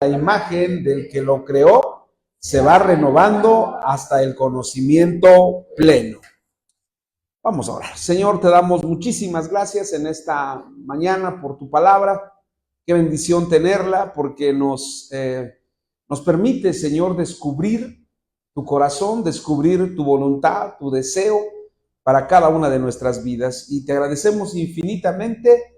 la imagen del que lo creó, se va renovando hasta el conocimiento pleno. Vamos a orar. Señor, te damos muchísimas gracias en esta mañana por tu palabra. Qué bendición tenerla, porque nos permite, Señor, descubrir tu corazón, descubrir tu voluntad, tu deseo para cada una de nuestras vidas. Y te agradecemos infinitamente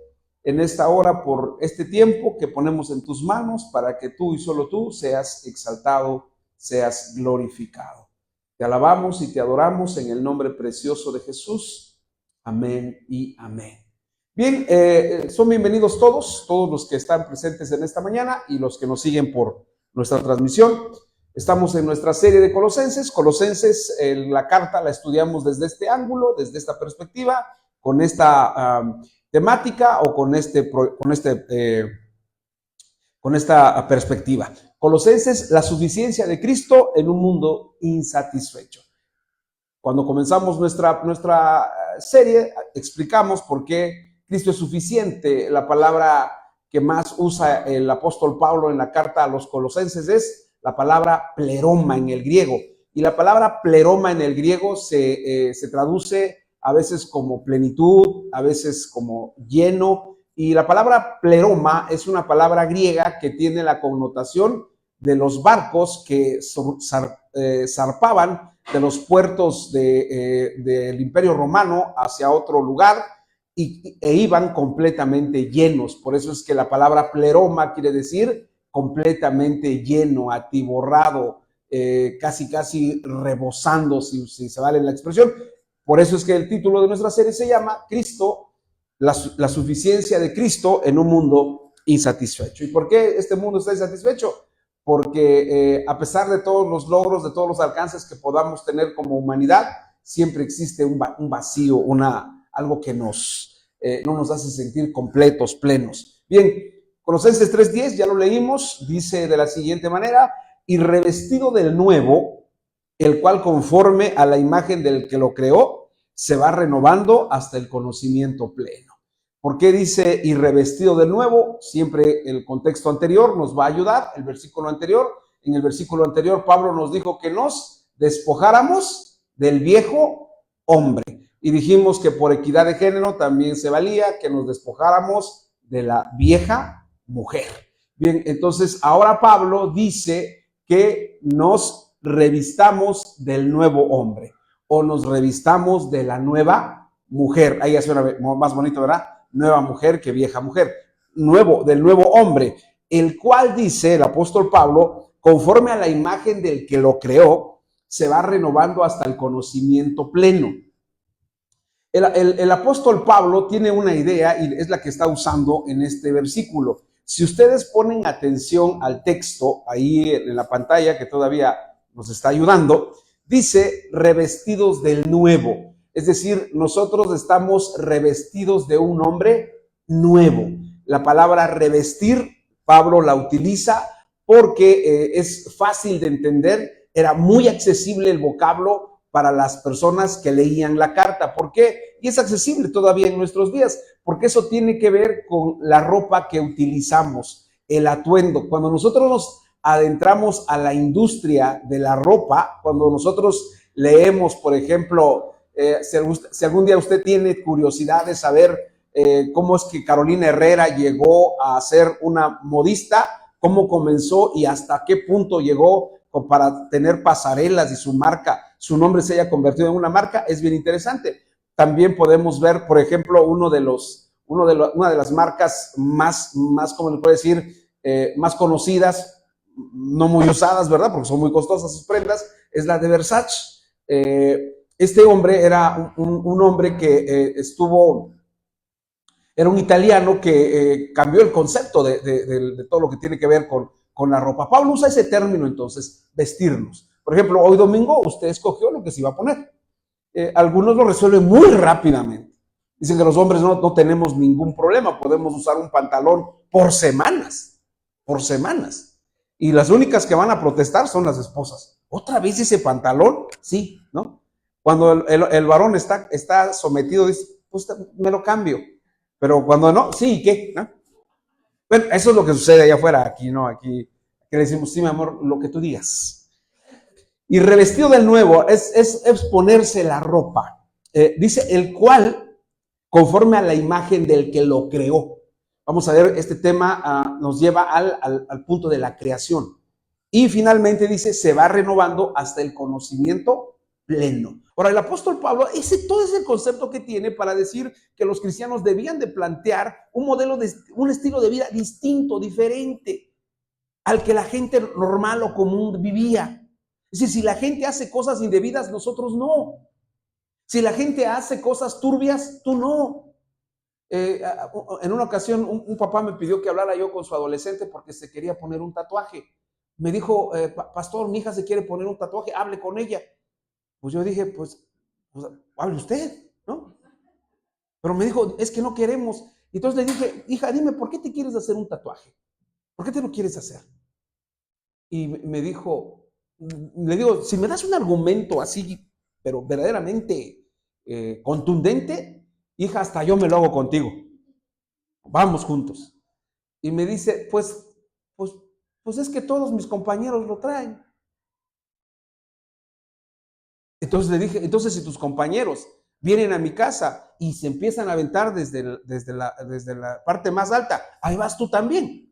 en esta hora por este tiempo que ponemos en tus manos para que tú y solo tú seas exaltado, seas glorificado. Te alabamos y te adoramos en el nombre precioso de Jesús. Amén y amén. Bien, son bienvenidos todos los que están presentes en esta mañana y los que nos siguen por nuestra transmisión. Estamos en nuestra serie de Colosenses. Colosenses, la carta la estudiamos desde este ángulo, desde esta perspectiva, con esta temática o con esta perspectiva. Colosenses, la suficiencia de Cristo en un mundo insatisfecho. Cuando comenzamos nuestra serie, explicamos por qué Cristo es suficiente. La palabra que más usa el apóstol Pablo en la carta a los Colosenses es la palabra pleroma en el griego. Y la palabra pleroma en el griego se traduce a veces como plenitud, a veces como lleno. Y la palabra pleroma es una palabra griega que tiene la connotación de los barcos que zarpaban de los puertos del Imperio Romano hacia otro lugar e iban completamente llenos. Por eso es que la palabra pleroma quiere decir completamente lleno, atiborrado, casi rebosando, si se vale la expresión. Por eso es que el título de nuestra serie se llama Cristo, la suficiencia de Cristo en un mundo insatisfecho. ¿Y por qué este mundo está insatisfecho? Porque a pesar de todos los logros, de todos los alcances que podamos tener como humanidad, siempre existe un vacío, algo que no nos hace sentir completos, plenos. Bien, Colosenses 3:10, ya lo leímos, dice de la siguiente manera: y revestido del nuevo, el cual conforme a la imagen del que lo creó, se va renovando hasta el conocimiento pleno. ¿Por qué dice y revestido del nuevo? Siempre el contexto anterior nos va a ayudar, el versículo anterior. En el versículo anterior Pablo nos dijo que nos despojáramos del viejo hombre. Y dijimos que por equidad de género también se valía que nos despojáramos de la vieja mujer. Bien, entonces ahora Pablo dice que nos revistamos del nuevo hombre o nos revistamos de la nueva mujer. Ahí ya suena más bonito, ¿verdad? Nueva mujer que vieja mujer. Del nuevo hombre, el cual, dice el apóstol Pablo, conforme a la imagen del que lo creó, se va renovando hasta el conocimiento pleno. El apóstol Pablo tiene una idea y es la que está usando en este versículo. Si ustedes ponen atención al texto ahí en la pantalla, que todavía nos está ayudando, dice revestidos del nuevo. Es decir, nosotros estamos revestidos de un hombre nuevo. La palabra revestir, Pablo la utiliza porque es fácil de entender, era muy accesible el vocablo para las personas que leían la carta. ¿Por qué? Y es accesible todavía en nuestros días, porque eso tiene que ver con la ropa que utilizamos, el atuendo. Cuando nosotros nos adentramos a la industria de la ropa, cuando nosotros leemos, por ejemplo, si algún día usted tiene curiosidad de saber cómo es que Carolina Herrera llegó a ser una modista, cómo comenzó y hasta qué punto llegó para tener pasarelas y su nombre se haya convertido en una marca, es bien interesante. También podemos ver, por ejemplo, una de las marcas más, ¿cómo le puedo decir? Más conocidas, no muy usadas, ¿verdad? Porque son muy costosas sus prendas, es la de Versace. Este hombre era un hombre que era un italiano que cambió el concepto de todo lo que tiene que ver con la ropa. Pablo usa ese término entonces, vestirnos. Por ejemplo, hoy domingo usted escogió lo que se iba a poner. Algunos lo resuelven muy rápidamente. Dicen que los hombres no tenemos ningún problema, podemos usar un pantalón por semanas. Y las únicas que van a protestar son las esposas. ¿Otra vez ese pantalón? Sí, ¿no? Cuando el varón está sometido, dice, pues me lo cambio. Pero cuando no, sí, ¿qué? ¿No? Bueno, eso es lo que sucede allá afuera, aquí no, aquí que le decimos, sí, mi amor, lo que tú digas. Y revestido del nuevo es ponerse la ropa. Dice, el cual, conforme a la imagen del que lo creó. Vamos a ver, este tema nos lleva al punto de la creación. Y finalmente dice, se va renovando hasta el conocimiento pleno. Ahora, el apóstol Pablo, todo es el concepto que tiene para decir que los cristianos debían de plantear un estilo de vida distinto, diferente al que la gente normal o común vivía. Es decir, si la gente hace cosas indebidas, nosotros no. Si la gente hace cosas turbias, tú no. En una ocasión, un papá me pidió que hablara yo con su adolescente porque se quería poner un tatuaje. Me dijo, pastor, mi hija se quiere poner un tatuaje, hable con ella. Pues yo dije, pues hable usted, ¿no? Pero me dijo, es que no queremos. Entonces le dije, hija, dime, ¿por qué te quieres hacer un tatuaje? ¿Por qué te lo quieres hacer? Y me dijo, le digo, si me das un argumento así, pero verdaderamente contundente, hija, hasta yo me lo hago contigo. Vamos juntos. Y me dice, pues es que todos mis compañeros lo traen. Entonces le dije, entonces si tus compañeros vienen a mi casa y se empiezan a aventar desde la parte más alta, ahí vas tú también.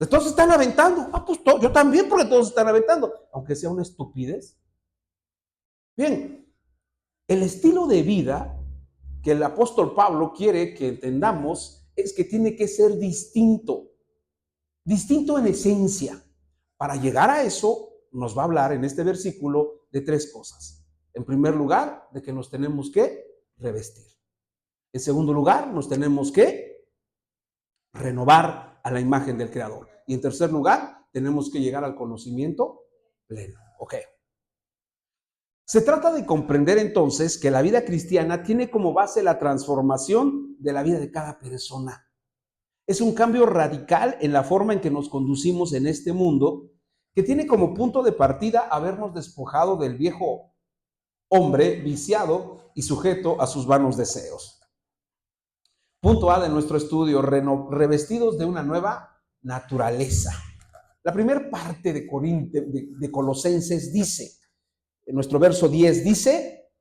Todos están aventando. Pues yo también, porque todos están aventando, aunque sea una estupidez. Bien, el estilo de vida que el apóstol Pablo quiere que entendamos es que tiene que ser distinto en esencia. Para llegar a eso, nos va a hablar en este versículo de tres cosas. En primer lugar, de que nos tenemos que revestir. En segundo lugar, nos tenemos que renovar a la imagen del Creador. Y en tercer lugar, tenemos que llegar al conocimiento pleno. Ok. Se trata de comprender entonces que la vida cristiana tiene como base la transformación de la vida de cada persona. Es un cambio radical en la forma en que nos conducimos en este mundo, que tiene como punto de partida habernos despojado del viejo hombre viciado y sujeto a sus vanos deseos. Punto A de nuestro estudio, revestidos de una nueva naturaleza. La primera parte de Colosenses dice, en nuestro verso 10 dice,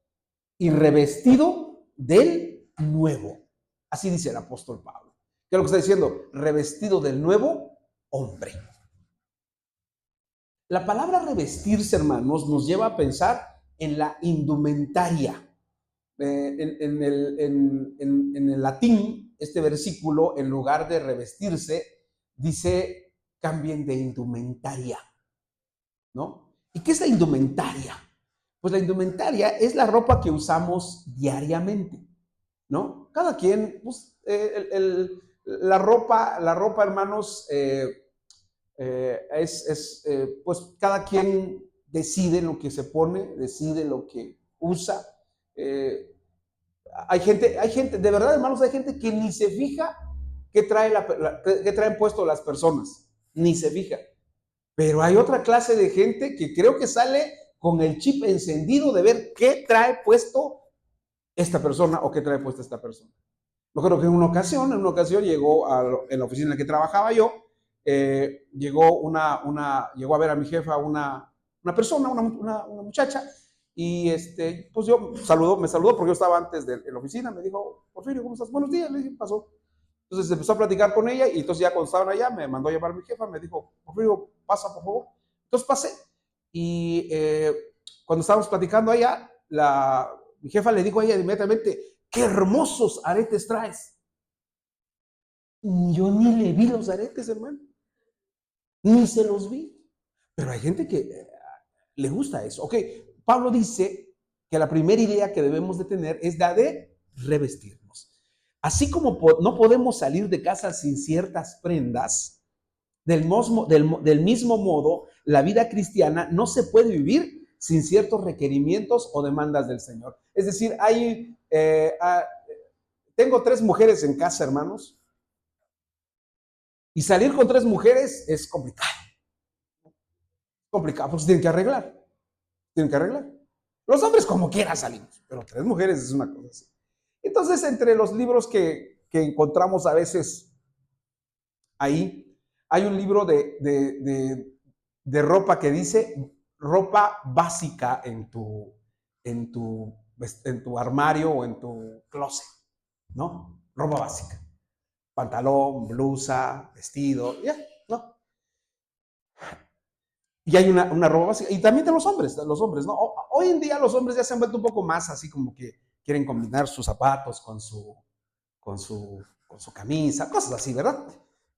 y revestido del nuevo. Así dice el apóstol Pablo. ¿Qué es lo que está diciendo? Revestido del nuevo hombre. La palabra revestirse, hermanos, nos lleva a pensar en la indumentaria. En el latín, este versículo, en lugar de revestirse, dice, cambien de indumentaria, ¿no? ¿Y qué es la indumentaria? Pues la indumentaria es la ropa que usamos diariamente, ¿no? Cada quien, pues, la ropa, hermanos, pues cada quien decide lo que se pone, decide lo que usa. Hay gente, de verdad, hermanos, hay gente que ni se fija qué traen puesto las personas, ni se fija. Pero hay otra clase de gente que creo que sale con el chip encendido de ver qué trae puesto esta persona o qué trae puesta esta persona. Yo creo que en una ocasión llegó en la oficina en la que trabajaba yo, llegó a ver a mi jefa una persona, una muchacha, y pues yo me saludó porque yo estaba antes en la oficina, me dijo, Porfirio, ¿cómo estás? Buenos días, le dije, pasó. Entonces empezó a platicar con ella y entonces ya cuando estaban allá me mandó a llamar a mi jefa, me dijo, Porfirio, pasa por favor. Entonces pasé y cuando estábamos platicando allá, mi jefa le dijo a ella inmediatamente, qué hermosos aretes traes. Yo ni le vi los aretes, hermano, ni se los vi. Pero hay gente que le gusta eso. Ok, Pablo dice que la primera idea que debemos de tener es la de revestirnos. Así como no podemos salir de casa sin ciertas prendas, del mismo modo, la vida cristiana no se puede vivir sin ciertos requerimientos o demandas del Señor. Es decir, tengo 3 mujeres en casa, hermanos, y salir con 3 mujeres es complicado. Complicado, porque se tienen que arreglar. Los hombres como quiera salimos, pero 3 mujeres es una cosa así. Entonces, entre los libros que encontramos a veces ahí, Hay un libro de ropa que dice ropa básica en tu armario o en tu closet, ¿no? Ropa básica. Pantalón, blusa, vestido, ya, ¿no? Y hay una ropa básica. Y también de los hombres, ¿no? Hoy en día los hombres ya se han vuelto un poco más así como que quieren combinar sus zapatos con su, con su camisa, cosas así, ¿verdad?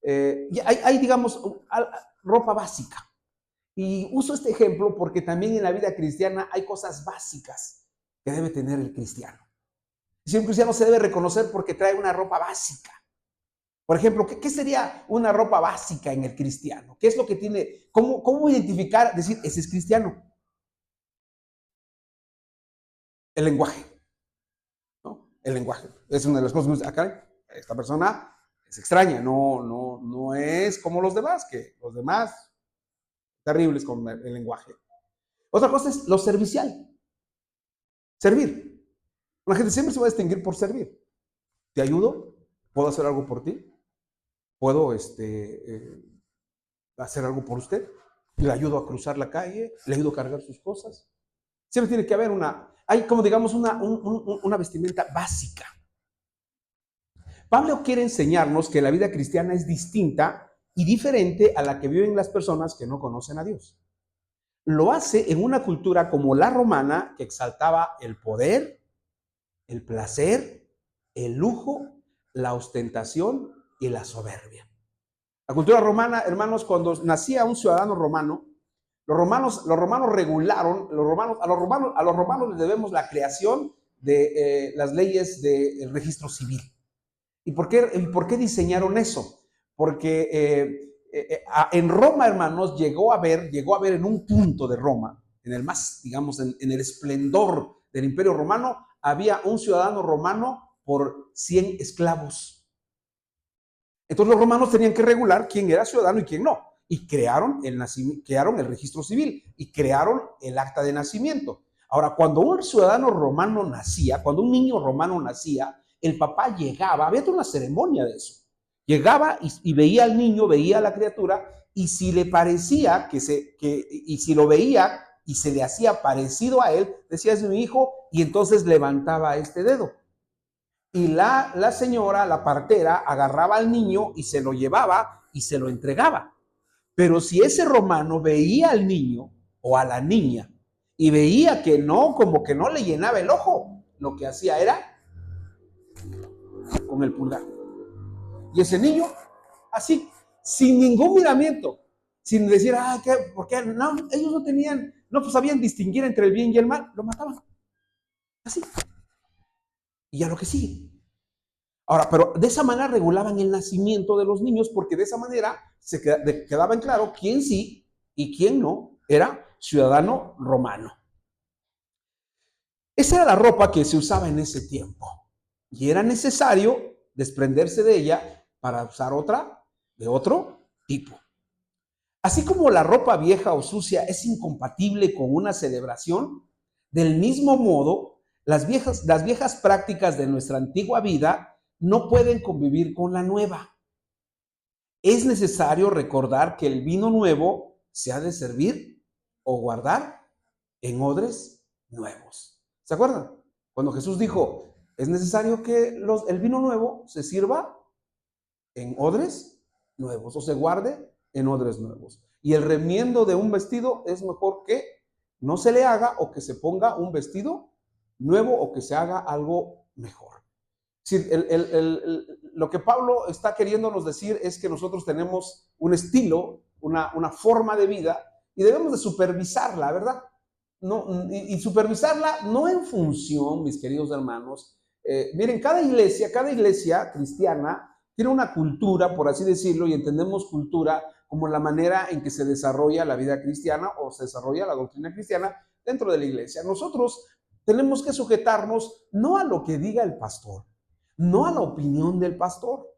Y hay, digamos, ropa básica. Y uso este ejemplo porque también en la vida cristiana hay cosas básicas que debe tener el cristiano. Si un cristiano se debe reconocer porque trae una ropa básica. Por ejemplo, ¿qué sería una ropa básica en el cristiano? ¿Qué es lo que tiene? ¿Cómo identificar, decir, ese es cristiano? El lenguaje, ¿no? El lenguaje. Es una de las cosas que acá, esta persona es extraña, no es como los demás, que los demás terribles con el lenguaje. Otra cosa es lo servicial. Servir. La gente siempre se va a distinguir por servir. ¿Te ayudo? ¿Puedo hacer algo por ti? ¿Puedo hacer algo por usted? ¿Le ayudo a cruzar la calle? ¿Le ayudo a cargar sus cosas? Siempre tiene que haber hay como digamos una vestimenta básica. Pablo quiere enseñarnos que la vida cristiana es distinta y diferente a la que viven las personas que no conocen a Dios. Lo hace en una cultura como la romana, que exaltaba el poder, el placer, el lujo, la ostentación y la soberbia. La cultura romana, hermanos, cuando nacía un ciudadano romano, los romanos regularon, a los romanos les debemos la creación de las leyes del registro civil. ¿Y por qué diseñaron eso? Porque en Roma, hermanos, llegó a haber en un punto de Roma, en el más, digamos, en el esplendor del Imperio Romano, había un ciudadano romano por 100 esclavos. Entonces los romanos tenían que regular quién era ciudadano y quién no. Y crearon el registro civil y crearon el acta de nacimiento. Ahora, cuando un ciudadano romano nacía, cuando un niño romano nacía, el papá llegaba, había toda una ceremonia de eso. Llegaba y veía al niño, veía a la criatura, y si le parecía y si lo veía y se le hacía parecido a él, decía, es mi hijo, y entonces levantaba este dedo. Y la señora, la partera, agarraba al niño y se lo llevaba y se lo entregaba. Pero si ese romano veía al niño o a la niña y veía que no, como que no le llenaba el ojo, lo que hacía era con el pulgar. Y ese niño, así, sin ningún miramiento, sin decir, ¿por qué? No, ellos no sabían distinguir entre el bien y el mal, lo mataban. Así. Y ya lo que sigue. Ahora, pero de esa manera regulaban el nacimiento de los niños, porque de esa manera se quedaba en claro quién sí y quién no era ciudadano romano. Esa era la ropa que se usaba en ese tiempo y era necesario desprenderse de ella para usar otra de otro tipo. Así como la ropa vieja o sucia es incompatible con una celebración, del mismo modo, las viejas prácticas de nuestra antigua vida no pueden convivir con la nueva. Es necesario recordar que el vino nuevo se ha de servir o guardar en odres nuevos. ¿Se acuerdan? Cuando Jesús dijo, es necesario que el vino nuevo se sirva en odres nuevos o se guarde en odres nuevos. Y el remiendo de un vestido es mejor que no se le haga o que se ponga un vestido nuevo o que se haga algo mejor. Sí, lo que Pablo está queriéndonos decir es que nosotros tenemos un estilo, una forma de vida y debemos de supervisarla, ¿verdad? No, y supervisarla no en función, mis queridos hermanos. Miren, cada iglesia cristiana tiene una cultura, por así decirlo, y entendemos cultura como la manera en que se desarrolla la vida cristiana o se desarrolla la doctrina cristiana dentro de la iglesia. Nosotros tenemos que sujetarnos no a lo que diga el pastor, no a la opinión del pastor.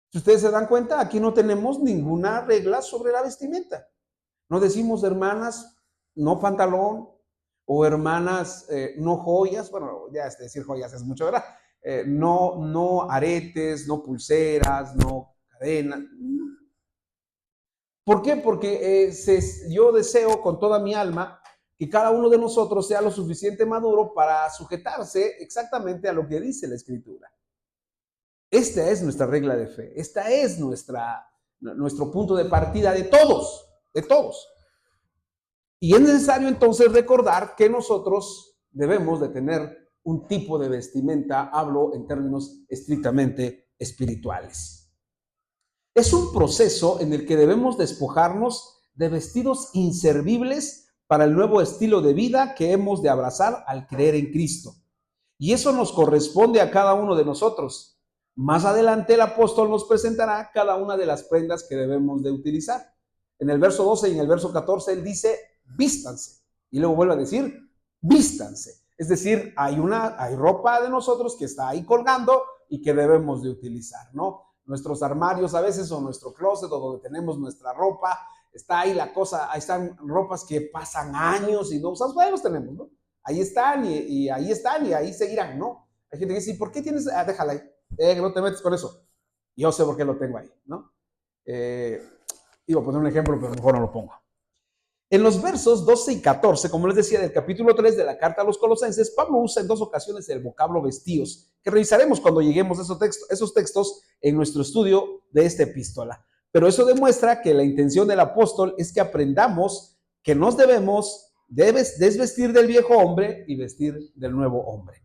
Si ustedes se dan cuenta, aquí no tenemos ninguna regla sobre la vestimenta. No decimos, hermanas, no pantalón, o hermanas, no joyas. Bueno, ya decir joyas es mucho, ¿verdad? No aretes, no pulseras, no cadenas. ¿Por qué? Porque yo deseo con toda mi alma que cada uno de nosotros sea lo suficiente maduro para sujetarse exactamente a lo que dice la Escritura. Esta es nuestra regla de fe, esta es nuestro punto de partida de todos, de todos. Y es necesario entonces recordar que nosotros debemos de tener un tipo de vestimenta, hablo en términos estrictamente espirituales. Es un proceso en el que debemos despojarnos de vestidos inservibles para el nuevo estilo de vida que hemos de abrazar al creer en Cristo. Y eso nos corresponde a cada uno de nosotros. Más adelante el apóstol nos presentará cada una de las prendas que debemos de utilizar. En el verso 12 y en el verso 14 él dice, vístanse. Y luego vuelve a decir, vístanse. Es decir, hay ropa de nosotros que está ahí colgando y que debemos de utilizar, ¿no? Nuestros armarios a veces o nuestro closet o donde tenemos nuestra ropa, está ahí la cosa, ahí están ropas que pasan años y no usamos, pues ahí los tenemos, ¿no? Ahí están y ahí están y ahí seguirán, ¿no? Hay gente que dice, ¿y por qué tienes? Déjala ahí, no te metes con eso. Yo sé por qué lo tengo ahí, ¿no? Iba a poner un ejemplo, pero mejor no lo pongo. En los versos 12 y 14, como les decía, del capítulo 3 de la carta a los Colosenses, Pablo usa en dos ocasiones el vocablo vestíos, que revisaremos cuando lleguemos a esos textos en nuestro estudio de esta epístola. Pero eso demuestra que la intención del apóstol es que aprendamos que nos debemos desvestir del viejo hombre y vestir del nuevo hombre.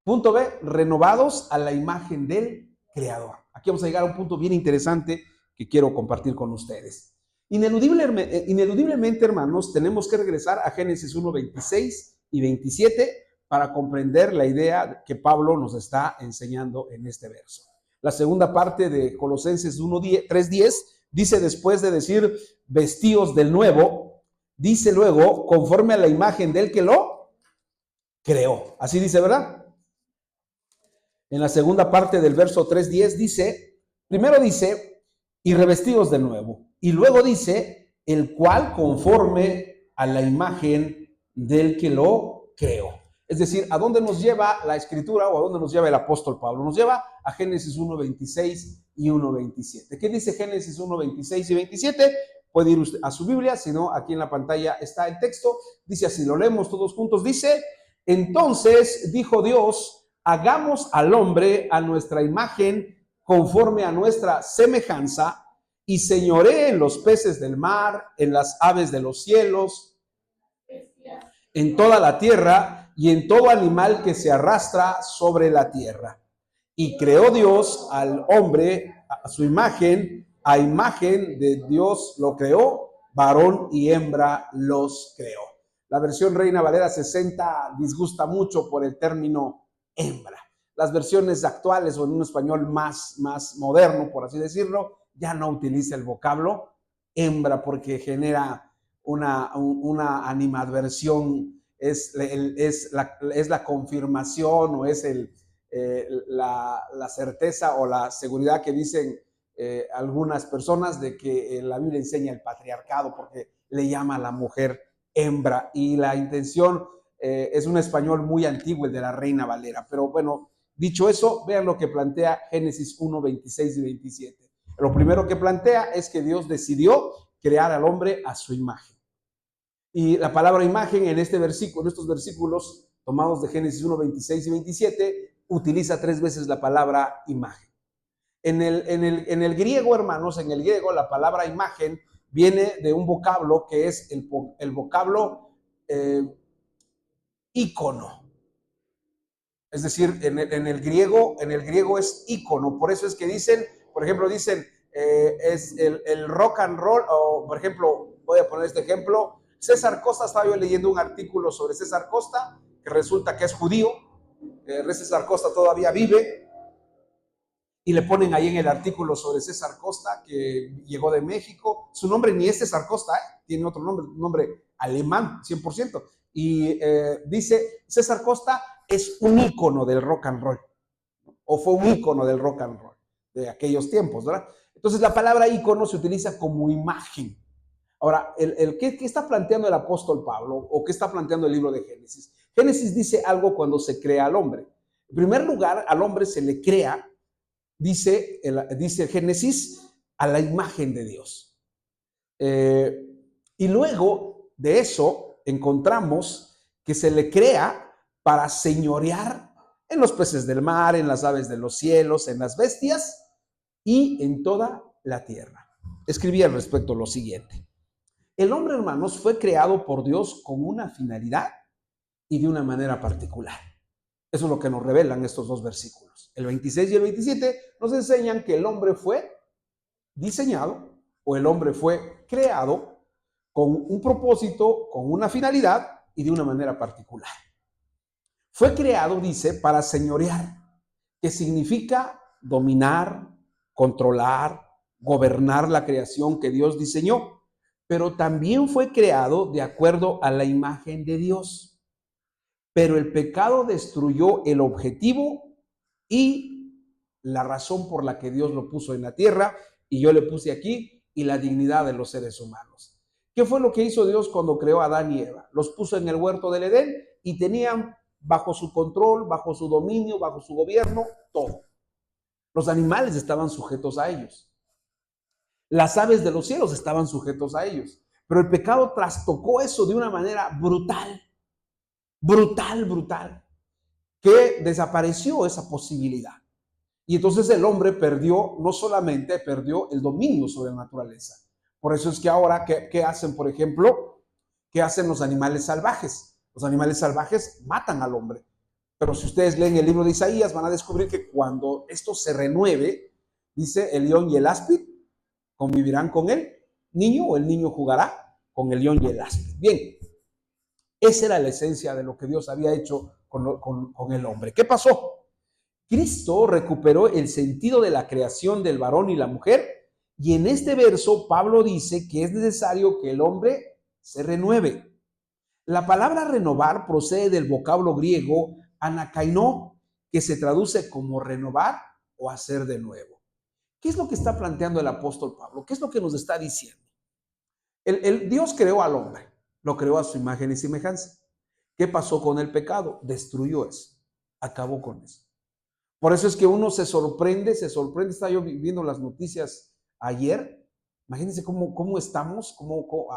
Punto B, renovados a la imagen del Creador. Aquí vamos a llegar a un punto bien interesante que quiero compartir con ustedes. Ineludiblemente, hermanos, tenemos que regresar a Génesis 1, 26 y 27 para comprender la idea que Pablo nos está enseñando en este verso. La segunda parte de Colosenses 3:10 dice, después de decir vestíos del nuevo, dice luego, conforme a la imagen del que lo creó. Así dice, ¿verdad? En la segunda parte del verso 3:10 dice, primero dice, y revestidos de nuevo. Y luego dice, el cual conforme a la imagen del que lo creó. Es decir, ¿a dónde nos lleva la Escritura o a dónde nos lleva el apóstol Pablo? Nos lleva a Génesis 1:26 y 1:27. ¿Qué dice Génesis 1:26 y 27? Puede ir usted a su Biblia, si no, aquí en la pantalla está el texto. Dice así, lo leemos todos juntos. Dice, entonces dijo Dios, hagamos al hombre a nuestra imagen, conforme a nuestra semejanza, y señoree en los peces del mar, en las aves de los cielos, en toda la tierra y en todo animal que se arrastra sobre la tierra. Y creó Dios al hombre a su imagen, a imagen de Dios lo creó, varón y hembra los creó. La versión Reina Valera 60 disgusta mucho por el término hembra. Las versiones actuales o en un español más moderno, por así decirlo, ya no utiliza el vocablo hembra porque genera una animadversión, es la confirmación o es la certeza o la seguridad que dicen algunas personas de que la Biblia enseña el patriarcado porque le llama a la mujer hembra y la intención es un español muy antiguo, el de la Reina Valera. Pero bueno, dicho eso, vean lo que plantea Génesis 1, 26 y 27. Lo primero que plantea es que Dios decidió crear al hombre a su imagen. Y la palabra imagen en estos versículos tomados de Génesis 1, 26 y 27, utiliza 3 veces la palabra imagen. En el griego, hermanos, en el griego la palabra imagen viene de un vocablo que es el vocablo ícono. Es decir, en el griego es ícono. Por eso es que dicen, por ejemplo, es el rock and roll, o por ejemplo, voy a poner este ejemplo, César Costa, estaba yo leyendo un artículo sobre César Costa, que resulta que es judío, César Costa todavía vive, y le ponen ahí en el artículo sobre César Costa, que llegó de México, su nombre ni es César Costa, tiene otro nombre, un nombre alemán, 100%, y dice, César Costa es un ícono del rock and roll, o fue un ícono del rock and roll de aquellos tiempos, ¿verdad? Entonces la palabra ícono se utiliza como imagen. Ahora, ¿qué está planteando el apóstol Pablo o qué está planteando el libro de Génesis? Génesis dice algo cuando se crea al hombre. En primer lugar, al hombre se le crea, dice Génesis, a la imagen de Dios. Y luego de eso encontramos que se le crea para señorear en los peces del mar, en las aves de los cielos, en las bestias y en toda la tierra. Escribí al respecto lo siguiente. El hombre, hermanos, fue creado por Dios con una finalidad y de una manera particular. Eso es lo que nos revelan estos dos versículos. El 26 y el 27 nos enseñan que el hombre fue diseñado o el hombre fue creado con un propósito, con una finalidad y de una manera particular. Fue creado, dice, para señorear, que significa dominar, controlar, gobernar la creación que Dios diseñó, pero también fue creado de acuerdo a la imagen de Dios. Pero el pecado destruyó el objetivo y la razón por la que Dios lo puso en la tierra, y yo le puse aquí, y la dignidad de los seres humanos. ¿Qué fue lo que hizo Dios cuando creó a Adán y Eva? Los puso en el huerto del Edén y tenían bajo su control, bajo su dominio, bajo su gobierno, todo. Los animales estaban sujetos a ellos. Las aves de los cielos estaban sujetos a ellos. Pero el pecado trastocó eso de una manera brutal, brutal, que desapareció esa posibilidad. Y entonces el hombre perdió, no solamente perdió el dominio sobre la naturaleza. Por eso es que ahora, ¿qué hacen, por ejemplo? ¿Qué hacen los animales salvajes? Los animales salvajes matan al hombre. Pero si ustedes leen el libro de Isaías, van a descubrir que cuando esto se renueve, dice, el león y el áspid convivirán con el niño, o el niño jugará con el león y el áspid. Bien, esa era la esencia de lo que Dios había hecho con el hombre. ¿Qué pasó? Cristo recuperó el sentido de la creación del varón y la mujer, y en este verso Pablo dice que es necesario que el hombre se renueve. La palabra renovar procede del vocablo griego anakaino, que se traduce como renovar o hacer de nuevo. ¿Qué es lo que está planteando el apóstol Pablo? ¿Qué es lo que nos está diciendo? Dios creó al hombre, lo creó a su imagen y semejanza. ¿Qué pasó con el pecado? Destruyó eso, acabó con eso. Por eso es que uno se sorprende, estaba yo viendo las noticias ayer, imagínense cómo estamos,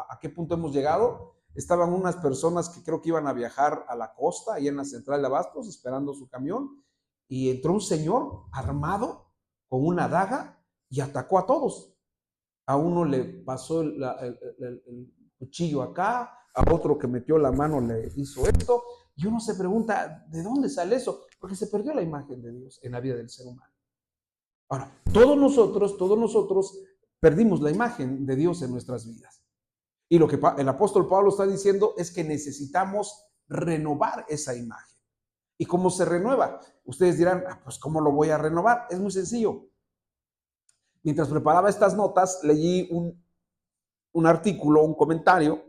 a qué punto hemos llegado. Estaban unas personas que creo que iban a viajar a la costa, ahí en la central de Abastos, esperando su camión, y entró un señor armado con una daga y atacó a todos. A uno le pasó el cuchillo acá, a otro que metió la mano le hizo esto, y uno se pregunta, ¿de dónde sale eso? Porque se perdió la imagen de Dios en la vida del ser humano. Ahora, todos nosotros perdimos la imagen de Dios en nuestras vidas. Y lo que el apóstol Pablo está diciendo es que necesitamos renovar esa imagen. ¿Y cómo se renueva? Ustedes dirán, pues ¿cómo lo voy a renovar? Es muy sencillo. Mientras preparaba estas notas, leí un artículo, un comentario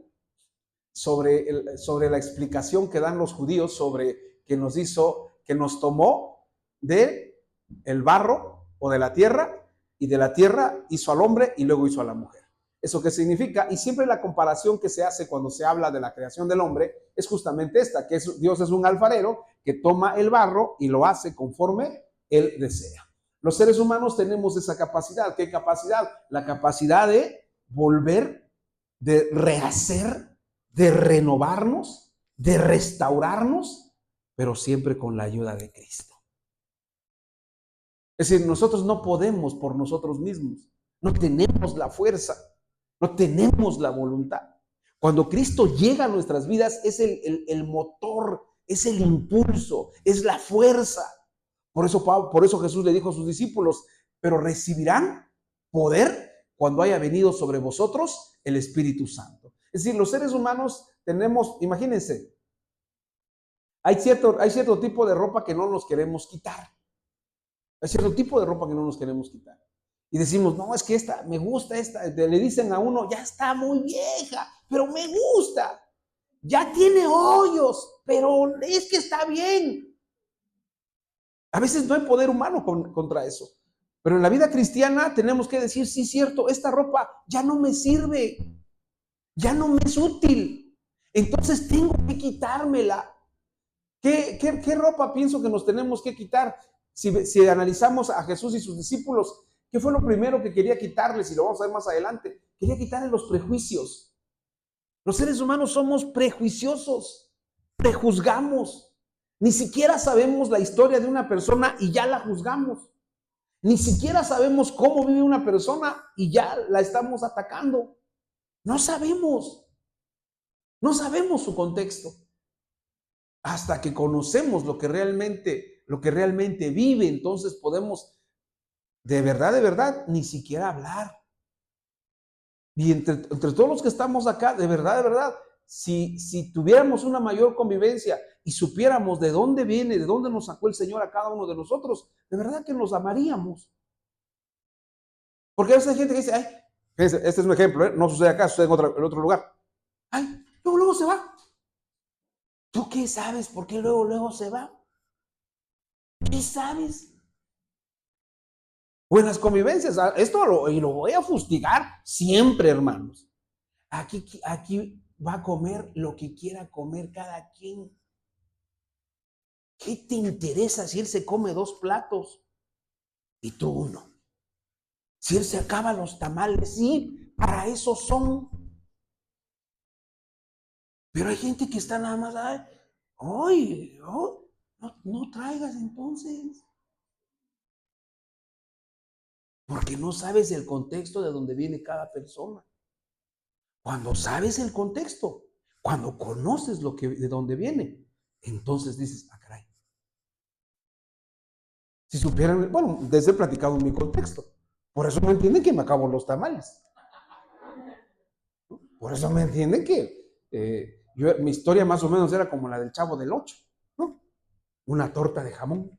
sobre la explicación que dan los judíos sobre que nos tomó de el barro o de la tierra, y de la tierra hizo al hombre y luego hizo a la mujer. ¿Eso qué significa? Y siempre la comparación que se hace cuando se habla de la creación del hombre es justamente esta, que Dios es un alfarero que toma el barro y lo hace conforme él desea. Los seres humanos tenemos esa capacidad. ¿Qué capacidad? La capacidad de volver, de rehacer, de renovarnos, de restaurarnos, pero siempre con la ayuda de Cristo. Es decir, nosotros no podemos por nosotros mismos, no tenemos la fuerza, no tenemos la voluntad. Cuando Cristo llega a nuestras vidas es el motor, es el impulso, es la fuerza. Por eso Jesús le dijo a sus discípulos, pero recibirán poder cuando haya venido sobre vosotros el Espíritu Santo. Es decir, los seres humanos tenemos, imagínense, hay cierto tipo de ropa que no nos queremos quitar. Hay cierto tipo de ropa que no nos queremos quitar. Y decimos, no, es que esta, me gusta esta. Le dicen a uno, ya está muy vieja, pero me gusta. Ya tiene hoyos, pero es que está bien. A veces no hay poder humano contra eso. Pero en la vida cristiana tenemos que decir, sí, cierto, esta ropa ya no me sirve, ya no me es útil. Entonces tengo que quitármela. ¿Qué ropa pienso que nos tenemos que quitar? Si analizamos a Jesús y sus discípulos, ¿Qué fue lo primero que quería quitarles? Y lo vamos a ver más adelante. Quería quitarles los prejuicios. Los seres humanos somos prejuiciosos, prejuzgamos. Ni siquiera sabemos la historia de una persona y ya la juzgamos. Ni siquiera sabemos cómo vive una persona y ya la estamos atacando. No sabemos su contexto. Hasta que conocemos lo que realmente vive, entonces podemos de verdad, ni siquiera hablar. Y entre todos los que estamos acá, de verdad, si tuviéramos una mayor convivencia y supiéramos de dónde viene, de dónde nos sacó el Señor a cada uno de nosotros, de verdad que nos amaríamos. Porque a veces hay gente que dice, ay, fíjense, este es un ejemplo, no sucede acá, sucede en otro lugar. Ay, luego se va. ¿Tú qué sabes por qué luego se va? ¿Qué sabes? Buenas convivencias, y lo voy a fustigar siempre, hermanos. Aquí va a comer lo que quiera comer cada quien. ¿Qué te interesa si él se come 2 platos y tú uno? Si él se acaba los tamales, sí, para eso son. Pero hay gente que está nada más, ay, no traigas entonces. Porque no sabes el contexto de donde viene cada persona. Cuando sabes el contexto, cuando conoces de dónde viene, entonces dices, caray. Si supieran, bueno, desde he platicado en mi contexto. Por eso me entienden que me acabo los tamales. Por eso me entienden que mi historia más o menos era como la del Chavo del Ocho, ¿no? Una torta de jamón.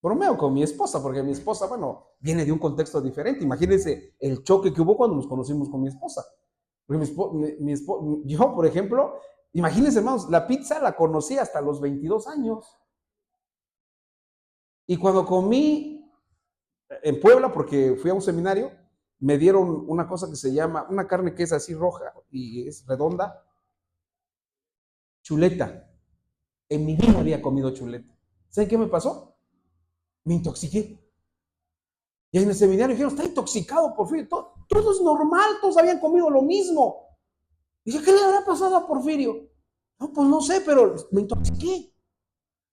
Bromeo con mi esposa, porque mi esposa, bueno, viene de un contexto diferente. Imagínense el choque que hubo cuando nos conocimos con mi esposa. Porque yo, por ejemplo, imagínense, hermanos, la pizza la conocí hasta los 22 años. Y cuando comí en Puebla, porque fui a un seminario, me dieron una cosa que se llama, una carne que es así roja y es redonda, chuleta. En mi vida había comido chuleta. ¿Saben qué me pasó? Me intoxiqué. Y en el seminario dijeron, está intoxicado, Porfirio. Todo es normal, todos habían comido lo mismo. Y dije, ¿qué le habrá pasado a Porfirio? No, pues no sé, pero me intoxiqué.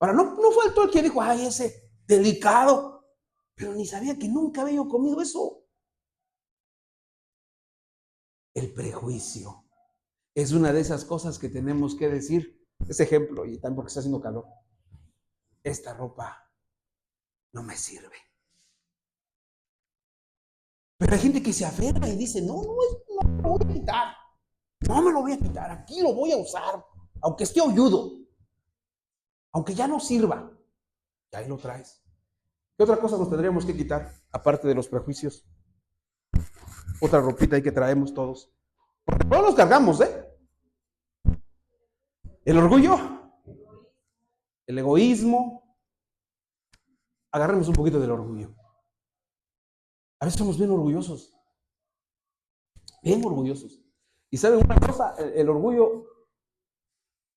Ahora, no faltó el que dijo, ay, ese delicado. Pero ni sabía que nunca había yo comido eso. El prejuicio es una de esas cosas que tenemos que decir. Ese ejemplo, y también porque está haciendo calor. Esta ropa no me sirve. Pero hay gente que se aferra y dice, no me lo voy a quitar. No me lo voy a quitar, aquí lo voy a usar. Aunque esté hoyudo. Aunque ya no sirva. Y ahí lo traes. ¿Qué otra cosa nos tendríamos que quitar? Aparte de los prejuicios. Otra ropita ahí que traemos todos. Porque todos los cargamos, ¿eh? El orgullo. El egoísmo. Agarremos un poquito del orgullo. A veces somos bien orgullosos. Bien orgullosos. Y ¿saben una cosa? El orgullo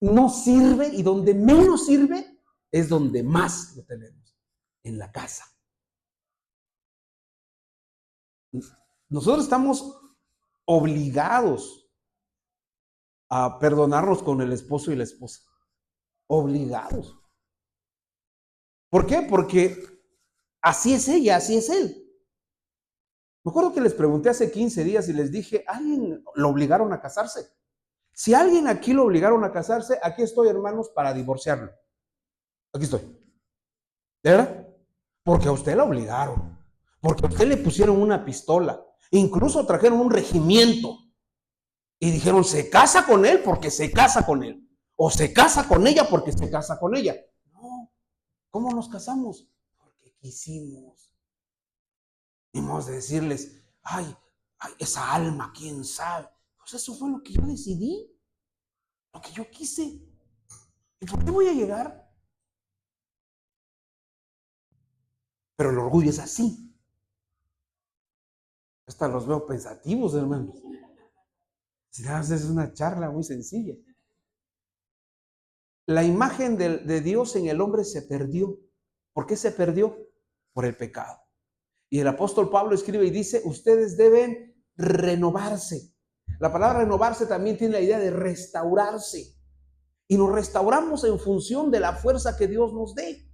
no sirve, y donde menos sirve es donde más lo tenemos. En la casa. Nosotros estamos obligados a perdonarnos con el esposo y la esposa. Obligados. ¿Por qué? Porque así es ella, así es él. Me acuerdo que les pregunté hace 15 días y les dije, ¿alguien lo obligaron a casarse? Si alguien aquí lo obligaron a casarse, aquí estoy, hermanos, para divorciarlo. Aquí estoy. ¿De verdad? Porque a usted lo obligaron. Porque a usted le pusieron una pistola. Incluso trajeron un regimiento. Y dijeron, se casa con él porque se casa con él. O se casa con ella porque se casa con ella. No. ¿Cómo nos casamos? Porque quisimos. Vimos de decirles, ay, esa alma, quién sabe. Pues eso fue lo que yo decidí. Lo que yo quise. ¿Y por qué voy a llegar? Pero el orgullo es así. Hasta los veo pensativos, hermanos. Si es una charla muy sencilla. La imagen de Dios en el hombre se perdió. ¿Por qué se perdió? Por el pecado. Y el apóstol Pablo escribe y dice, ustedes deben renovarse. La palabra renovarse también tiene la idea de restaurarse. Y nos restauramos en función de la fuerza que Dios nos dé.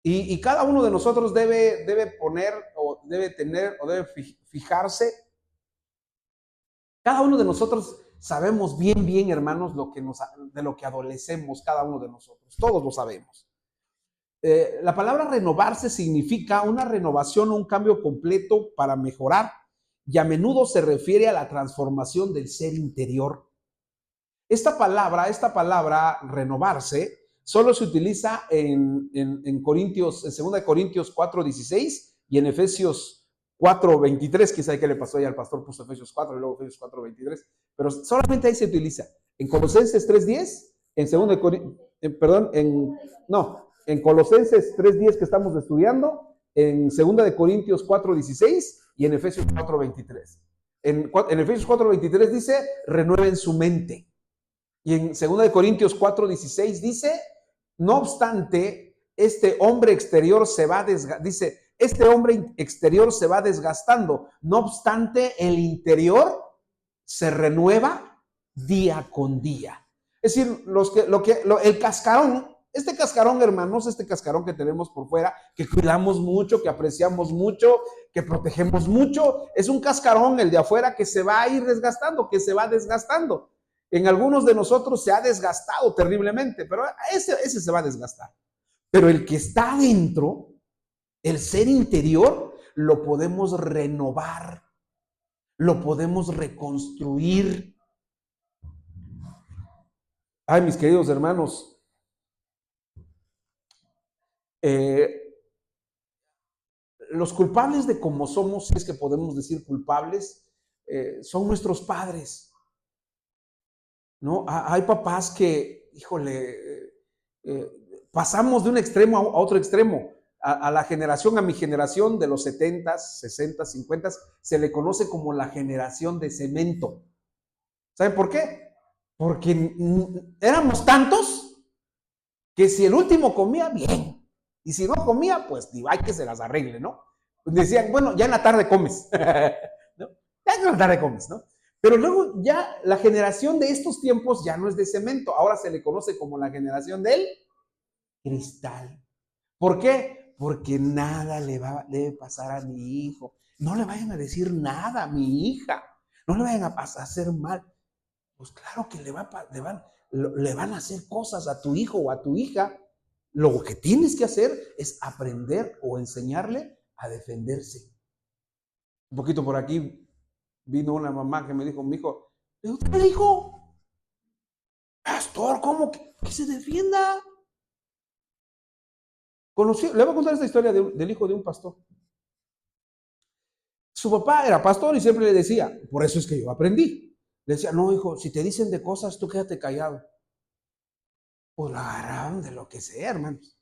Y cada uno de nosotros debe poner, o debe tener, o debe fijarse. Cada uno de nosotros sabemos bien, hermanos, de lo que adolecemos cada uno de nosotros. Todos lo sabemos. La palabra renovarse significa una renovación o un cambio completo para mejorar, y a menudo se refiere a la transformación del ser interior. Esta palabra renovarse solo se utiliza en 2 Corintios 4:16 y en Efesios 4:23. Quizá qué le pasó ahí al pastor, puso Efesios 4 y luego Efesios 4:23, pero solamente ahí se utiliza. En Colosenses 3:10, en Colosenses 3:10 que estamos estudiando, en 2 Corintios 4:16 y en Efesios 4:23. En Efesios 4:23 dice, renueven su mente. Y en 2 Corintios 4:16 dice, no obstante, este hombre exterior se va desgastando, no obstante, el interior se renueva día con día. Es decir, el cascarón, hermanos, este cascarón que tenemos por fuera, que cuidamos mucho, que apreciamos mucho, que protegemos mucho, es un cascarón, el de afuera, que se va a ir desgastando, que se va desgastando. En algunos de nosotros se ha desgastado terriblemente, pero ese se va a desgastar. Pero el que está adentro, el ser interior, lo podemos renovar, lo podemos reconstruir. Ay, mis queridos hermanos, los culpables de cómo somos, si es que podemos decir culpables, son nuestros padres, ¿no? Hay papás que, híjole, pasamos de un extremo a otro extremo. A mi generación de los 70s, 60s, 50s, se le conoce como la generación de cemento. ¿Saben por qué? Porque éramos tantos que si el último comía, bien. Y si no comía, pues hay que se las arregle, ¿no? Pues decían, bueno, ya en la tarde comes. ¿No? Ya en la tarde comes, ¿no? Pero luego ya la generación de estos tiempos ya no es de cemento, ahora se le conoce como la generación del cristal. ¿Por qué? Porque nada debe pasar a mi hijo. No le vayan a decir nada a mi hija. No le vayan a hacer mal. Pues claro que le van a hacer cosas a tu hijo o a tu hija. Lo que tienes que hacer es aprender o enseñarle a defenderse. Un poquito por aquí vino una mamá que me dijo, mi hijo, ¿qué dijo? Pastor, ¿cómo que se defienda? Le voy a contar esta historia del hijo de un pastor. Su papá era pastor y siempre le decía, por eso es que yo aprendí. Le decía, no, hijo, si te dicen de cosas, tú quédate callado. Pues lo agarraban de lo que sea, hermanos.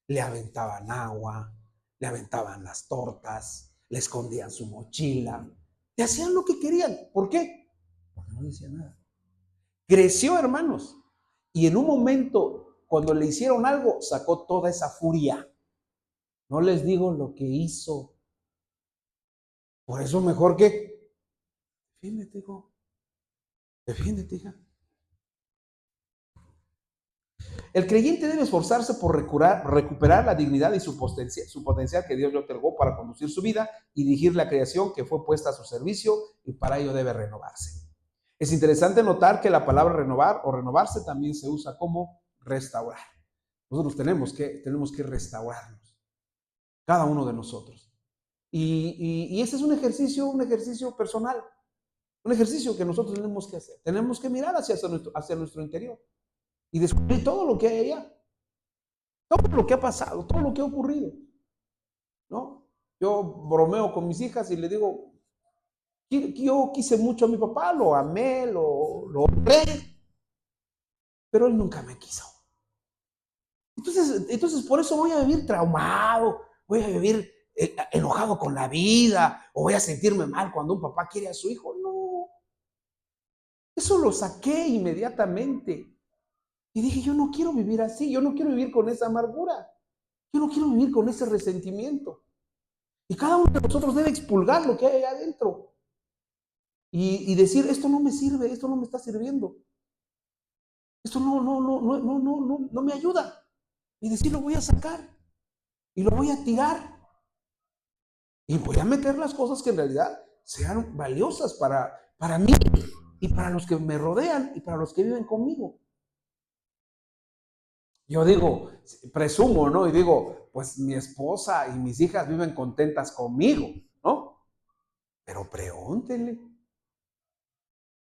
Le aventaban agua, le aventaban las tortas, le escondían su mochila, le hacían lo que querían. ¿Por qué? Porque no decía nada. Creció, hermanos, y en un momento, cuando le hicieron algo, sacó toda esa furia. No les digo lo que hizo. Por eso mejor que, defiéndete, hijo. Defiéndete, hija. El creyente debe esforzarse por recuperar la dignidad y su potencial que Dios le otorgó para conducir su vida y dirigir la creación que fue puesta a su servicio, y para ello debe renovarse. Es interesante notar que la palabra renovar o renovarse también se usa como restaurar. Nosotros tenemos que restaurarnos, cada uno de nosotros. Y ese es un ejercicio personal, un ejercicio que nosotros tenemos que hacer. Tenemos que mirar hacia nuestro interior y descubrir todo lo que hay allá, todo lo que ha pasado, todo lo que ha ocurrido, ¿no? Yo bromeo con mis hijas y le digo, yo quise mucho a mi papá, lo amé, lo honré, pero él nunca me quiso. Entonces por eso voy a vivir traumado, voy a vivir enojado con la vida, o voy a sentirme mal cuando un papá quiere a su hijo. No, eso lo saqué inmediatamente. Y dije, yo no quiero vivir así, yo no quiero vivir con esa amargura. Yo no quiero vivir con ese resentimiento. Y cada uno de nosotros debe expulgar lo que hay allá adentro. Y decir, esto no me sirve, esto no me está sirviendo. Esto no me ayuda. Y decir, lo voy a sacar. Y lo voy a tirar. Y voy a meter las cosas que en realidad sean valiosas para mí y para los que me rodean y para los que viven conmigo. Yo digo, presumo, ¿no? Y digo, pues mi esposa y mis hijas viven contentas conmigo, ¿no? Pero pregúntenle.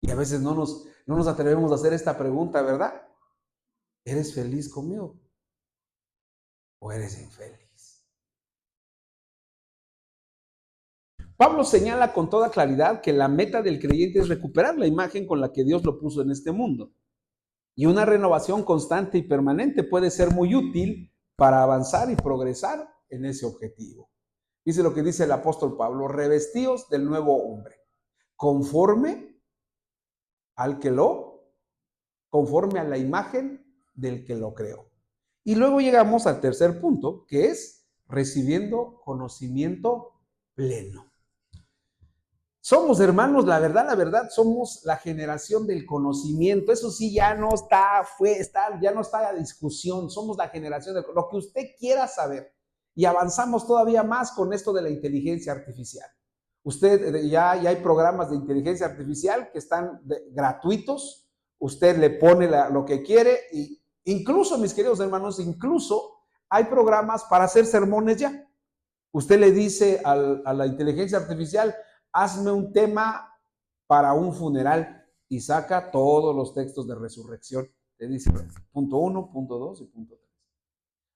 Y a veces no nos atrevemos a hacer esta pregunta, ¿verdad? ¿Eres feliz conmigo? ¿O eres infeliz? Pablo señala con toda claridad que la meta del creyente es recuperar la imagen con la que Dios lo puso en este mundo. Y una renovación constante y permanente puede ser muy útil para avanzar y progresar en ese objetivo. Dice lo que dice el apóstol Pablo: revestíos del nuevo hombre, conforme conforme a la imagen del que lo creó. Y luego llegamos al tercer punto, que es recibiendo conocimiento pleno. Somos, hermanos, la verdad, somos la generación del conocimiento. Eso sí, ya no está a discusión. Somos la generación de lo que usted quiera saber. Y avanzamos todavía más con esto de la inteligencia artificial. Ya hay programas de inteligencia artificial que están gratuitos. Usted le pone lo que quiere y incluso, mis queridos hermanos, incluso hay programas para hacer sermones ya. Usted le dice a la inteligencia artificial, hazme un tema para un funeral y saca todos los textos de resurrección. Le dice punto 1, punto 2 y punto 3.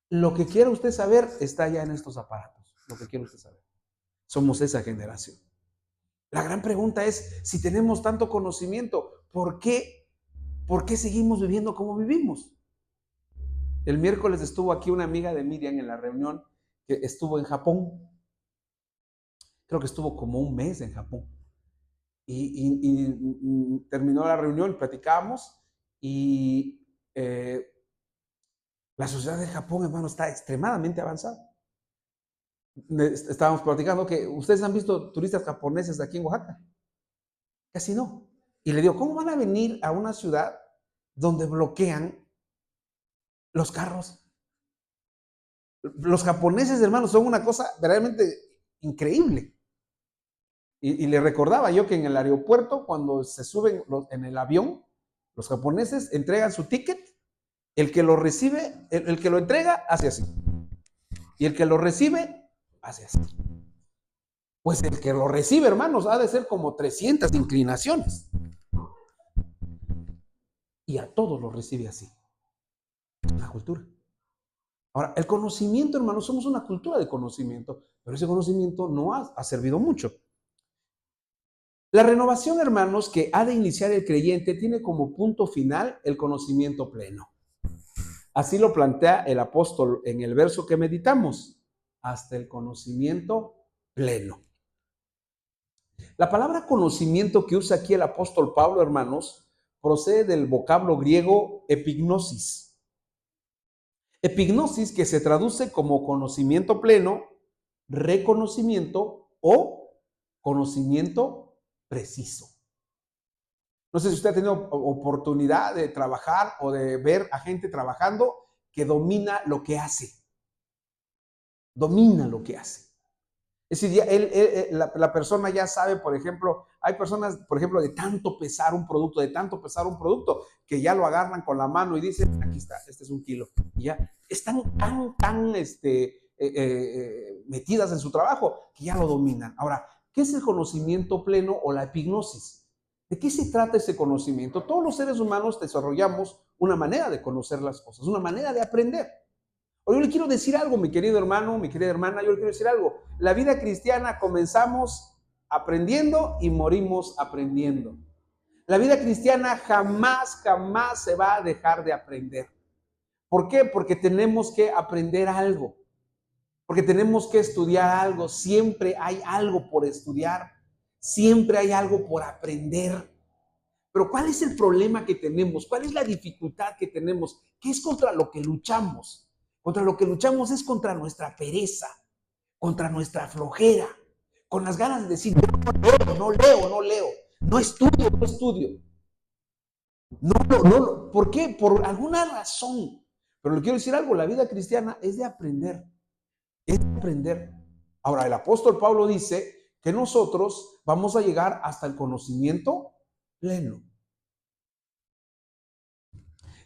Lo que quiera usted saber está ya en estos aparatos. Lo que quiera usted saber. Somos esa generación. La gran pregunta es, si tenemos tanto conocimiento, ¿por qué seguimos viviendo como vivimos? El miércoles estuvo aquí una amiga de Miriam en la reunión que estuvo en Japón. Creo que estuvo como un mes en Japón. Y terminó la reunión, platicamos y la sociedad de Japón, hermano, está extremadamente avanzada. Estábamos platicando que ustedes han visto turistas japoneses aquí en Oaxaca. Casi no. Y le digo, ¿cómo van a venir a una ciudad donde bloquean los carros? Los japoneses, hermanos, son una cosa verdaderamente increíble. Y le recordaba yo que en el aeropuerto, cuando se suben en el avión, los japoneses entregan su ticket, el que lo recibe, el que lo entrega, hace así. Y el que lo recibe, hace así. Pues el que lo recibe, hermanos, ha de ser como 300 inclinaciones. Y a todos lo recibe así. Es una cultura. Ahora, el conocimiento, hermanos, somos una cultura de conocimiento, pero ese conocimiento no ha servido mucho. La renovación, hermanos, que ha de iniciar el creyente tiene como punto final el conocimiento pleno. Así lo plantea el apóstol en el verso que meditamos, hasta el conocimiento pleno. La palabra conocimiento que usa aquí el apóstol Pablo, hermanos, procede del vocablo griego epignosis. Epignosis, que se traduce como conocimiento pleno, reconocimiento o conocimiento preciso. No sé si usted ha tenido oportunidad de trabajar o de ver a gente trabajando que domina lo que hace. Domina lo que hace. Es decir, la persona ya sabe, por ejemplo, hay personas, por ejemplo, de tanto pesar un producto, que ya lo agarran con la mano y dicen, aquí está, este es 1 kilo. Y ya están tan metidas en su trabajo que ya lo dominan. Ahora, ¿qué es el conocimiento pleno o la epignosis? ¿De qué se trata ese conocimiento? Todos los seres humanos desarrollamos una manera de conocer las cosas, una manera de aprender. O yo le quiero decir algo, mi querido hermano, mi querida hermana, yo le quiero decir algo. La vida cristiana comenzamos aprendiendo y morimos aprendiendo. La vida cristiana jamás se va a dejar de aprender. ¿Por qué? Porque tenemos que aprender algo. Porque tenemos que estudiar algo. Siempre hay algo por estudiar. Siempre hay algo por aprender. Pero ¿cuál es el problema que tenemos? ¿Cuál es la dificultad que tenemos? ¿Qué es contra lo que luchamos? Contra lo que luchamos es contra nuestra pereza, contra nuestra flojera, con las ganas de decir, no leo, no estudio. No. ¿Por qué? Por alguna razón. Pero le quiero decir algo, la vida cristiana es de aprender, es de aprender. Ahora, el apóstol Pablo dice que nosotros vamos a llegar hasta el conocimiento pleno.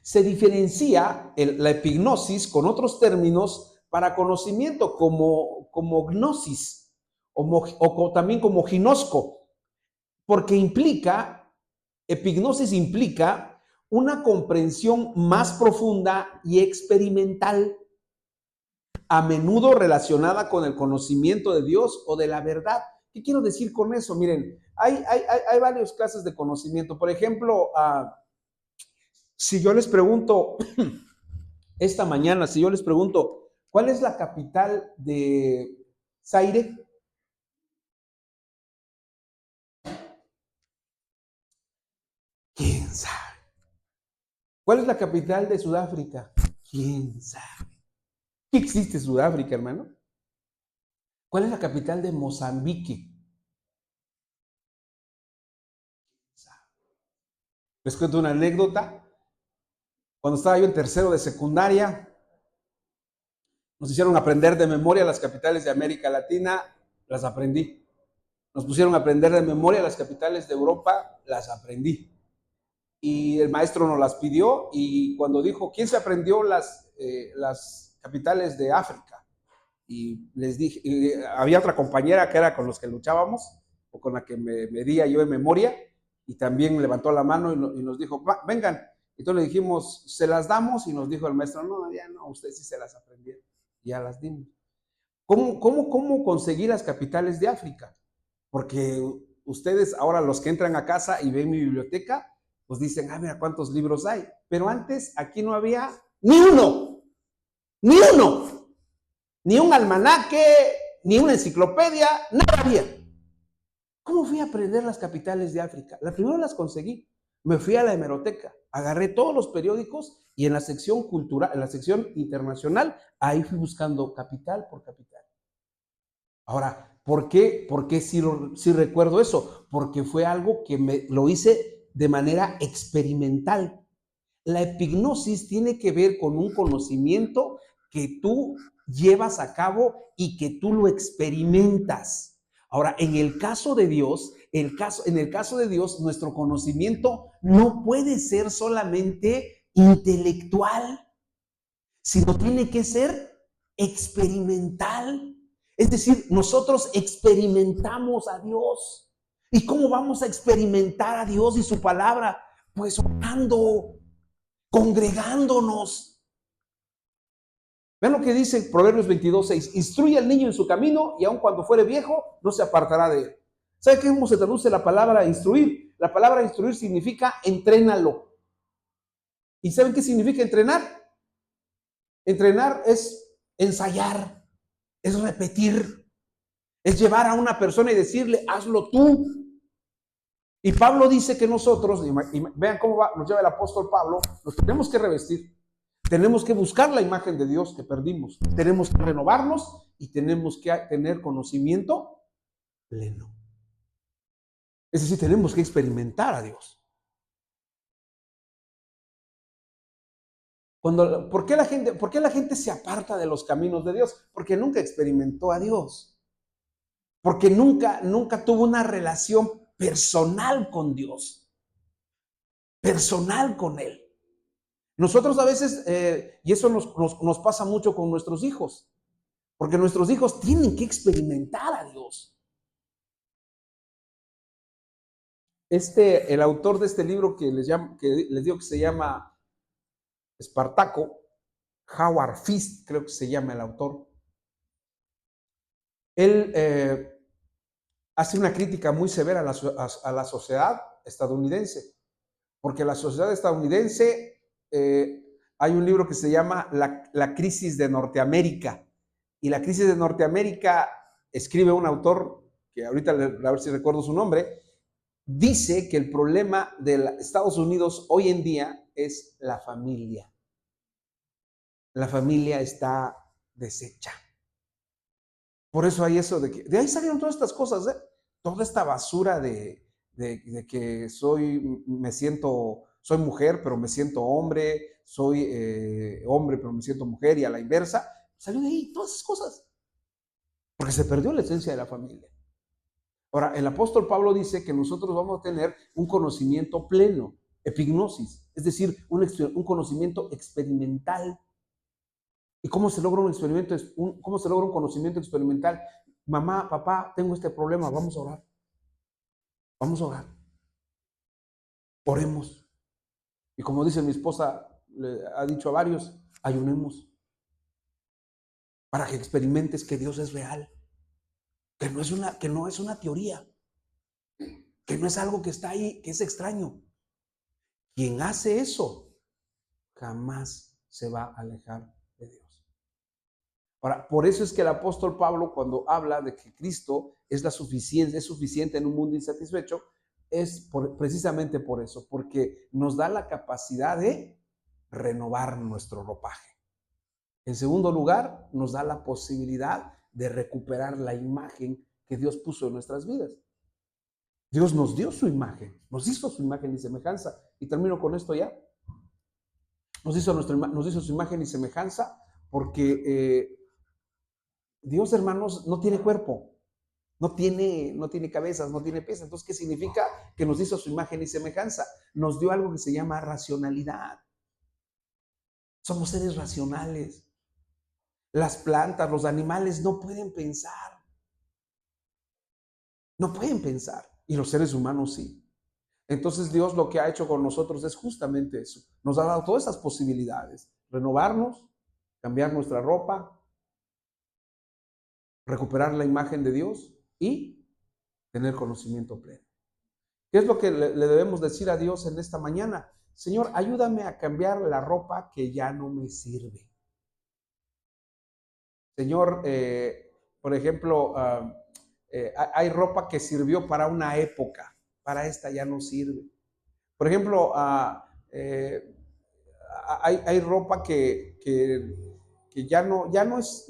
Se diferencia la epignosis con otros términos para conocimiento como gnosis o también como ginosco, porque epignosis implica una comprensión más profunda y experimental, a menudo relacionada con el conocimiento de Dios o de la verdad. ¿Qué quiero decir con eso? Miren, hay varias clases de conocimiento. Por ejemplo, si yo les pregunto, esta mañana, si yo les pregunto, ¿cuál es la capital de Zaire? ¿Quién sabe? ¿Cuál es la capital de Sudáfrica? ¿Quién sabe? ¿Qué existe Sudáfrica, hermano? ¿Cuál es la capital de Mozambique? Les cuento una anécdota. Cuando estaba yo en tercero de secundaria, nos hicieron aprender de memoria las capitales de América Latina, las aprendí. Nos pusieron a aprender de memoria las capitales de Europa, las aprendí. Y el maestro nos las pidió y cuando dijo, ¿quién se aprendió las capitales de África? Y les dije, había otra compañera que era con los que luchábamos, o con la que me medía yo en memoria, y también levantó la mano y nos dijo, vengan. Entonces le dijimos, ¿se las damos? Y nos dijo el maestro, no, ya no, ustedes sí se las aprendieron, ya las dimos. ¿Cómo conseguir las capitales de África? Porque ustedes ahora los que entran a casa y ven mi biblioteca, pues dicen, mira cuántos libros hay. Pero antes aquí no había ni uno, ni un almanaque, ni una enciclopedia, nada había. ¿Cómo fui a aprender las capitales de África? La primera las conseguí. Me fui a la hemeroteca, agarré todos los periódicos y en la sección cultural, en la sección internacional, ahí fui buscando capital por capital. Ahora, ¿por qué sí recuerdo eso? Porque fue algo que lo hice de manera experimental. La epignosis tiene que ver con un conocimiento que tú llevas a cabo y que tú lo experimentas. Ahora, en el caso de Dios, nuestro conocimiento no puede ser solamente intelectual, sino tiene que ser experimental. Es decir, nosotros experimentamos a Dios. ¿Y cómo vamos a experimentar a Dios y su palabra? Pues orando, congregándonos. Vean lo que dice Proverbios 22:6. Instruye al niño en su camino y aun cuando fuere viejo, no se apartará de él. ¿Sabe cómo se traduce la palabra instruir? La palabra instruir significa entrénalo. ¿Y saben qué significa entrenar? Entrenar es ensayar, es repetir, es llevar a una persona y decirle, hazlo tú. Y Pablo dice que nosotros, y vean cómo nos lleva el apóstol Pablo, nos tenemos que revestir. Tenemos que buscar la imagen de Dios que perdimos. Tenemos que renovarnos y tenemos que tener conocimiento pleno. Es decir, tenemos que experimentar a Dios. ¿Por qué la gente se aparta de los caminos de Dios? Porque nunca experimentó a Dios. Porque nunca tuvo una relación personal con Dios. Personal con Él. Nosotros a veces, y eso nos pasa mucho con nuestros hijos, porque nuestros hijos tienen que experimentar a Dios. El autor de este libro que les digo que se llama Espartaco, Howard Fist, creo que se llama el autor. Él hace una crítica muy severa a la sociedad estadounidense, porque la sociedad estadounidense, hay un libro que se llama La crisis de Norteamérica, y la crisis de Norteamérica escribe un autor, que ahorita a ver si recuerdo su nombre, dice que el problema de Estados Unidos hoy en día es la familia. la familia está deshecha. Por eso hay eso de ahí salieron todas estas cosas, ¿eh? Toda esta basura de que soy mujer, pero me siento hombre, soy hombre, pero me siento mujer, y a la inversa, salió de ahí todas esas cosas, porque se perdió la esencia de la familia. Ahora, el apóstol Pablo dice que nosotros vamos a tener un conocimiento pleno, epignosis, es decir, un conocimiento experimental. ¿Y cómo se logra cómo se logra un conocimiento experimental? Mamá, papá, tengo este problema, vamos a orar. Vamos a orar. Oremos. Y como dice mi esposa, le ha dicho a varios, ayunemos para que experimentes que Dios es real, que no es una teoría, que no es algo que está ahí, que es extraño. Quien hace eso jamás se va a alejar de Dios. Ahora, por eso es que el apóstol Pablo, cuando habla de que Cristo es suficiente en un mundo insatisfecho, precisamente por eso, porque nos da la capacidad de renovar nuestro ropaje. En segundo lugar, nos da la posibilidad de recuperar la imagen que Dios puso en nuestras vidas. Dios nos dio su imagen, nos hizo su imagen y semejanza. Y termino con esto ya. Nos hizo su imagen y semejanza porque Dios, hermanos, no tiene cuerpo, no tiene cabezas, no tiene pies. Entonces, ¿qué significa? Que nos hizo su imagen y semejanza. Nos dio algo que se llama racionalidad. Somos seres racionales. Las plantas, los animales no pueden pensar. No pueden pensar. Y los seres humanos sí. Entonces Dios lo que ha hecho con nosotros es justamente eso. Nos ha dado todas esas posibilidades. Renovarnos, cambiar nuestra ropa, recuperar la imagen de Dios y tener conocimiento pleno. ¿Qué es lo que le debemos decir a Dios en esta mañana? Señor, ayúdame a cambiar la ropa que ya no me sirve. Señor, por ejemplo, hay ropa que sirvió para una época, para esta ya no sirve. Por ejemplo, hay ropa que ya no es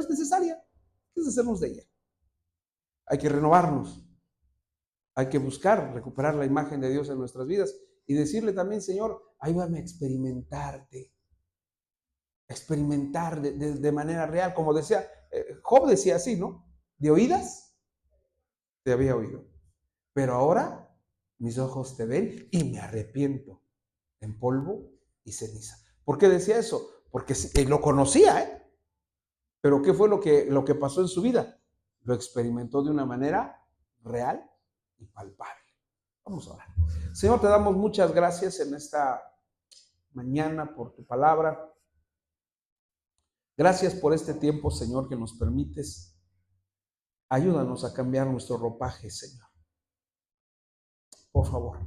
necesaria. Hay que deshacernos de ella. Hay que renovarnos. Hay que buscar recuperar la imagen de Dios en nuestras vidas y decirle también, Señor, ayúdame a experimentar de manera real. Como decía, Job decía así, ¿no? De oídas te había oído, pero ahora mis ojos te ven y me arrepiento en polvo y ceniza. ¿Por qué decía eso? Porque lo conocía, ¿eh? Pero ¿qué fue lo que pasó en su vida? Lo experimentó de una manera real y palpable. Vamos a orar. Señor, te damos muchas gracias en esta mañana por tu palabra. Gracias por este tiempo, Señor, que nos permites. Ayúdanos a cambiar nuestro ropaje, Señor. Por favor,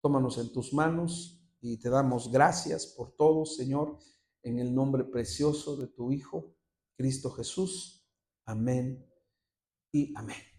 tómanos en tus manos y te damos gracias por todo, Señor, en el nombre precioso de tu Hijo, Cristo Jesús. Amén y amén.